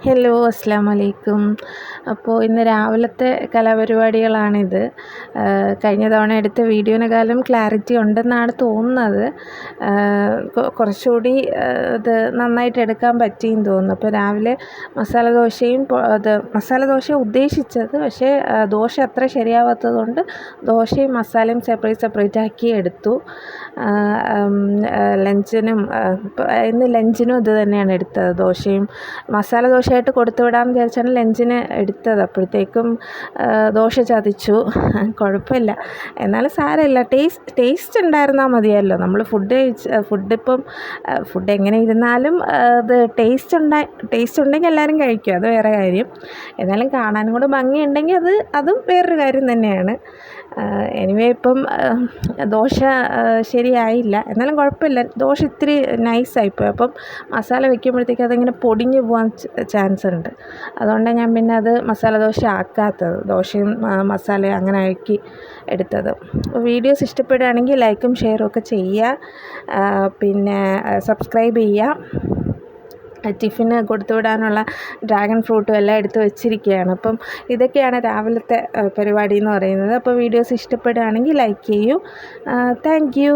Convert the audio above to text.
Hello അസ്സാം വലൈക്കും. അപ്പോൾ ഇന്ന് രാവിലത്തെ കലാപരിപാടികളാണിത്. കഴിഞ്ഞ തവണ എടുത്ത വീഡിയോനെക്കാളും ക്ലാരിറ്റി ഉണ്ടെന്നാണ് തോന്നുന്നത്. കുറച്ചുകൂടി ഇത് നന്നായിട്ട് എടുക്കാൻ പറ്റിയെന്ന് തോന്നുന്നു. അപ്പോൾ രാവിലെ മസാല ദോശ ഉദ്ദേശിച്ചത്, പക്ഷേ ദോശ അത്ര ശരിയാവാത്തത് കൊണ്ട് ദോശയും മസാലയും സെപ്പറേറ്റ് ആക്കി എടുത്തു. ഇന്ന് ലഞ്ചിനും ഇത് തന്നെയാണ് എടുത്തത്. ദോശയും മസാല ദോശയായിട്ട് കൊടുത്തു വിടാമെന്ന് വിചാരിച്ചാണ് ലഞ്ചിന് എടുത്തത്. അപ്പോഴത്തേക്കും ദോശ ചതിച്ചു. കുഴപ്പമില്ല, എന്നാലും സാരമില്ല. ടേസ്റ്റ് ഉണ്ടായിരുന്നാൽ മതിയല്ലോ. നമ്മൾ ഫുഡ് എങ്ങനെ ഇരുന്നാലും അത് ടേസ്റ്റ് ഉണ്ടെങ്കിൽ എല്ലാവരും കഴിക്കും, അത് വേറെ കാര്യം. എന്നാലും കാണാനും കൂടെ ഭംഗിയുണ്ടെങ്കിൽ അതും വേറൊരു കാര്യം തന്നെയാണ്. എനിവേ ഇപ്പം ദോശ ശരിയായില്ല, എന്നാലും കുഴപ്പമില്ല. ദോശ ഇത്തിരി നൈസായിപ്പോയി. അപ്പം മസാല വയ്ക്കുമ്പോഴത്തേക്ക് അതിങ്ങനെ പൊടിഞ്ഞു പോകാൻ ചാൻസ് ഉണ്ട്. അതുകൊണ്ടാണ് ഞാൻ പിന്നെ അത് മസാല ദോശ ആക്കാത്തത്. ദോശയും മസാലയും അങ്ങനെ ആക്കി എടുത്തത്. വീഡിയോസ് ഇഷ്ടപ്പെടുകയാണെങ്കിൽ ലൈക്കും ഷെയറും ഒക്കെ ചെയ്യുക. പിന്നെ സബ്സ്ക്രൈബ് ചെയ്യുക. ടിഫിന് കൊടുത്തുവിടാനുള്ള ഡ്രാഗൺ ഫ്രൂട്ടും എല്ലാം എടുത്ത് വെച്ചിരിക്കുകയാണ്. അപ്പം ഇതൊക്കെയാണ് രാവിലത്തെ പരിപാടി എന്ന് പറയുന്നത്. അപ്പോൾ വീഡിയോസ് ഇഷ്ടപ്പെടുകയാണെങ്കിൽ ലൈക്ക് ചെയ്യൂ. Thank you.